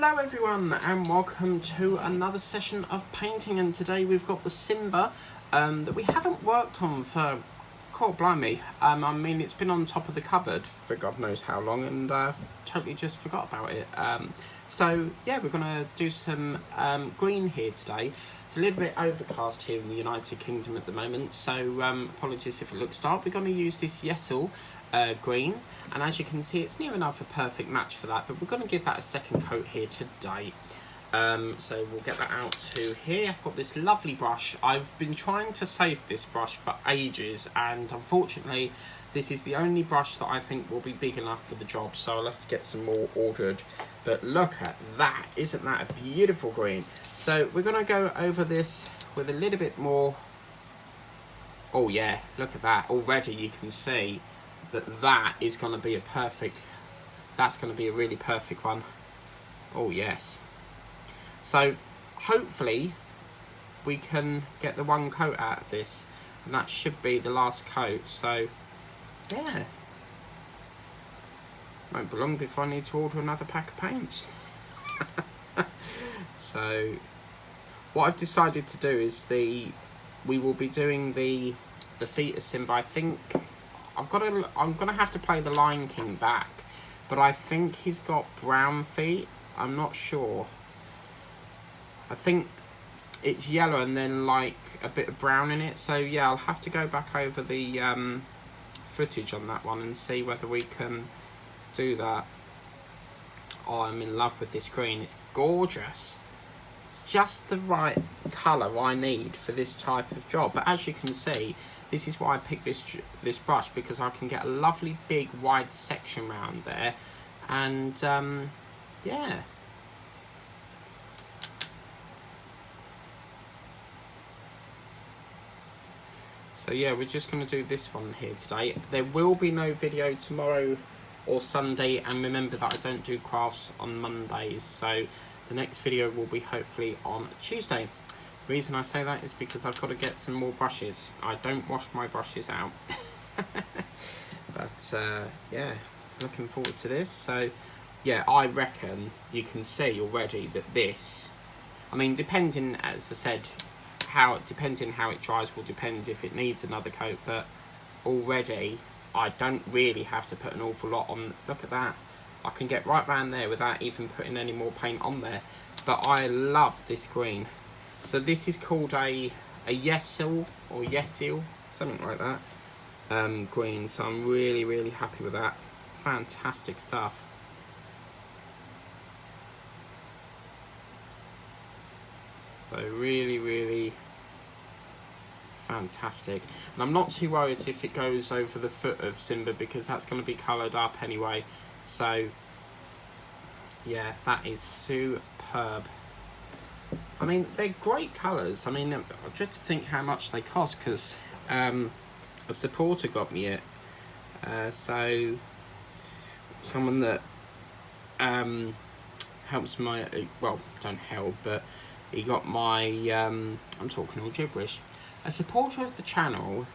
Hello everyone and welcome to another session of painting, and today we've got the Simba that we haven't worked on for, God blimey, I mean it's been on top of the cupboard for God knows how long, and totally just forgot about it. So yeah, we're going to do some green here today. It's a little bit overcast here in the United Kingdom at the moment, so apologies if it looks dark. We're going to use this Yesel green, and as you can see it's near enough a perfect match for that, but we're going to give that a second coat here today. So we'll get that out to here. I've got this lovely brush. I've been trying to save this brush for ages, and unfortunately this is the only brush that I think will be big enough for the job, so I'll have to get some more ordered. But look at that, isn't that a beautiful green? So we're going to go over this with a little bit more. Oh yeah, look at that. Already you can see that that is going to be a perfect, that's going to be a really perfect one. Oh yes. So hopefully we can get the one coat out of this, and that should be the last coat. So yeah, won't be long before I need to order another pack of paints. So what I've decided to do is we will be doing the feet of Simba. I think I'm gonna have to play the Lion King back, but I think he's got brown feet. I'm not sure. I think it's yellow and then like a bit of brown in it. So yeah, I'll have to go back over the footage on that one and see whether we can do that. Oh, I'm in love with this green. It's gorgeous. It's just the right colour I need for this type of job. But as you can see, this is why I picked this brush, because I can get a lovely big wide section round there. And yeah. So yeah, we're just going to do this one here today. There will be no video tomorrow or Sunday, and remember that I don't do crafts on Mondays, so the next video will be hopefully on Tuesday. The reason I say that is because I've got to get some more brushes. I don't wash my brushes out. But yeah, looking forward to this. So yeah, I reckon you can see already that this, I mean, depending, as I said, depending how it dries will depend if it needs another coat, but already I don't really have to put an awful lot on. Look at that, I can get right round there without even putting any more paint on there. But I love this green. So this is called a Yesel or Yesil, something like that, green. So I'm really happy with that. Fantastic stuff. So really fantastic, and I'm not too worried if it goes over the foot of Simba, because that's going to be coloured up anyway. So yeah, that is superb. I mean, they're great colours. I mean, I just think how much they cost, because a supporter got me it. So someone that helps my, well, don't help, but he got my, I'm talking all gibberish. A supporter of the channel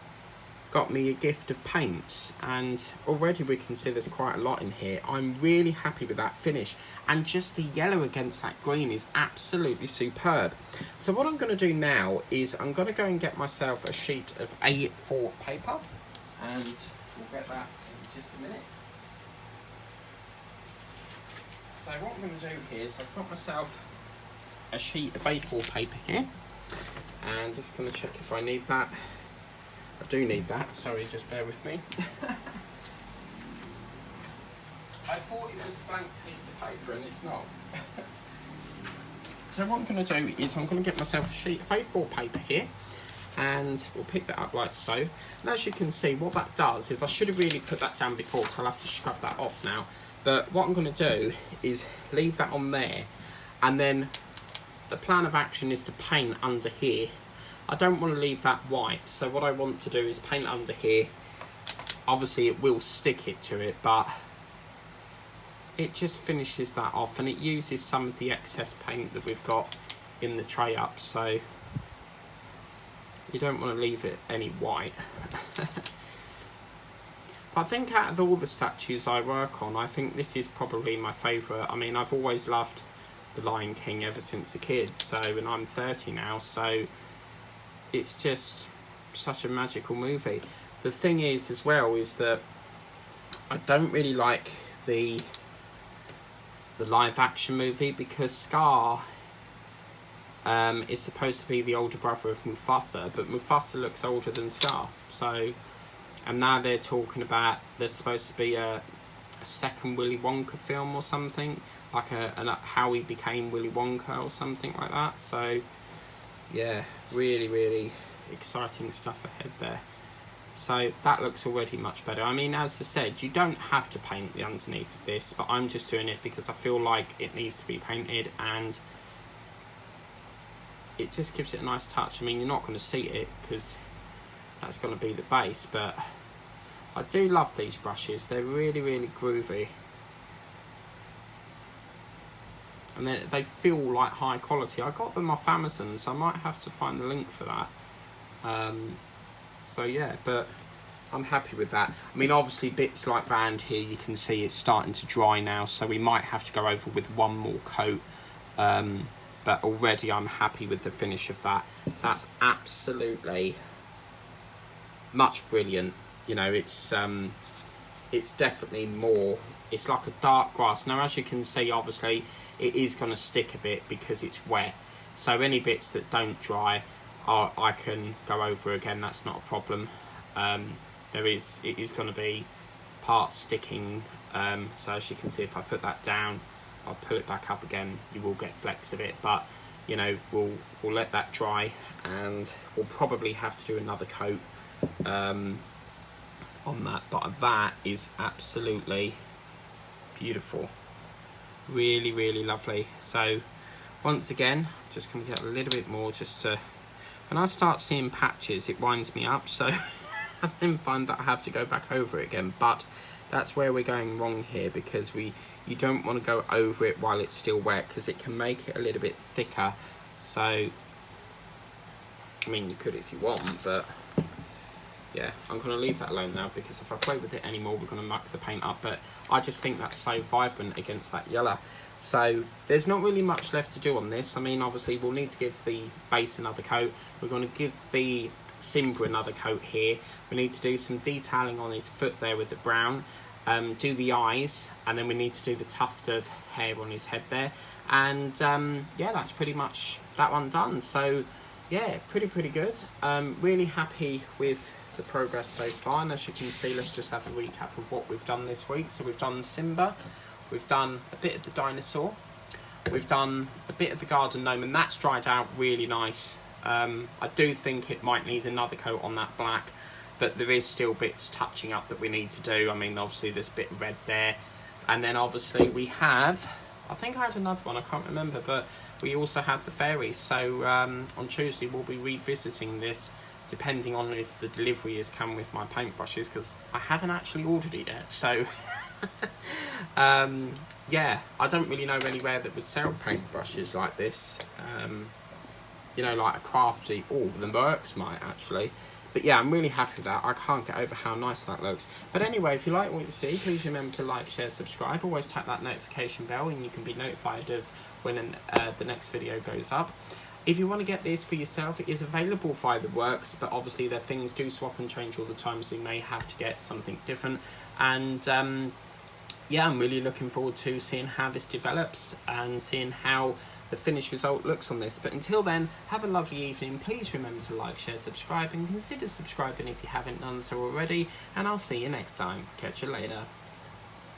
got me a gift of paints, and already we can see there's quite a lot in here. I'm really happy with that finish, and just the yellow against that green is absolutely superb. So what I'm going to do now is I'm going to go and get myself a sheet of A4 paper, and we'll get that in just a minute. So what I'm going to do here is I've got myself a sheet of A4 paper here, and just going to check if I need that. I do need that, sorry, just bear with me. I thought it was a blank piece of paper and it's not. So what I'm going to do is I'm going to get myself a sheet of A4 paper here, and we'll pick that up like so. And as you can see, what that does is, I should have really put that down before, so I'll have to scrub that off now. But what I'm going to do is leave that on there, and then the plan of action is to paint under here. I don't want to leave that white, so what I want to do is paint under here. Obviously it will stick it to it, but it just finishes that off, and it uses some of the excess paint that we've got in the tray up, so you don't want to leave it any white. I think out of all the statues I work on, I think this is probably my favourite. I mean, I've always loved The Lion King ever since a kid, and I'm 30 now, so it's just such a magical movie. The thing is as well is that I don't really like the live action movie because Scar is supposed to be the older brother of Mufasa, but Mufasa looks older than Scar. So, and now they're talking about there's supposed to be a second Willy Wonka film or something, like how he became Willy Wonka or something like that. So yeah, really, really exciting stuff ahead there. So that looks already much better. I mean, as I said, you don't have to paint the underneath of this, but I'm just doing it because I feel like it needs to be painted, and it just gives it a nice touch. I mean, you're not going to see it because that's going to be the base, but I do love these brushes. They're really, really groovy. And they feel like high quality. I got them off Amazon, so I might have to find the link for that. So yeah, but I'm happy with that. I mean, obviously bits like round here, you can see it's starting to dry now, so we might have to go over with one more coat. But already I'm happy with the finish of that. That's absolutely much brilliant. You know, it's definitely more, it's like a dark grass. Now, as you can see, obviously, it is going to stick a bit because it's wet. So any bits that don't dry, I can go over again, that's not a problem. It is going to be parts sticking. So as you can see, if I put that down, I'll pull it back up again, you will get flecks of it, but you know, we'll let that dry, and we'll probably have to do another coat on that. But that is absolutely beautiful, really, really lovely. So once again, just going to get a little bit more, just to, when I start seeing patches, it winds me up, so I then find that I have to go back over it again. But that's where we're going wrong here, because you don't want to go over it while it's still wet, because it can make it a little bit thicker. So I mean, you could if you want, but yeah, I'm going to leave that alone now, because if I play with it anymore, we're going to muck the paint up. But I just think that's so vibrant against that yellow. So there's not really much left to do on this. I mean, obviously we'll need to give the base another coat. We're going to give the Simba another coat here. We need to do some detailing on his foot there with the brown. Do the eyes, and then we need to do the tuft of hair on his head there. And yeah, that's pretty much that one done. So yeah, pretty good. Really happy with the progress so far. And as you can see, let's just have a recap of what we've done this week. So we've done Simba, we've done a bit of the dinosaur, we've done a bit of the garden gnome, and that's dried out really nice. I do think it might need another coat on that black, but there is still bits touching up that we need to do. I mean, obviously there's a bit of red there, and then obviously we have, I think I had another one, I can't remember, but we also have the fairies. So on Tuesday we'll be revisiting this, depending on if the delivery has come with my paintbrushes, because I haven't actually ordered it yet. So yeah, I don't really know anywhere that would sell paintbrushes like this. You know, like a crafty, the Mercs might actually. But yeah, I'm really happy with that. I can't get over how nice that looks. But anyway, if you like what you see, please remember to like, share, subscribe. Always tap that notification bell and you can be notified of when the next video goes up. If you want to get this for yourself, it is available via the works, but obviously their things do swap and change all the time, so you may have to get something different. And yeah, I'm really looking forward to seeing how this develops and seeing how the finished result looks on this. But until then, have a lovely evening. Please remember to like, share, subscribe, and consider subscribing if you haven't done so already. And I'll see you next time. Catch you later.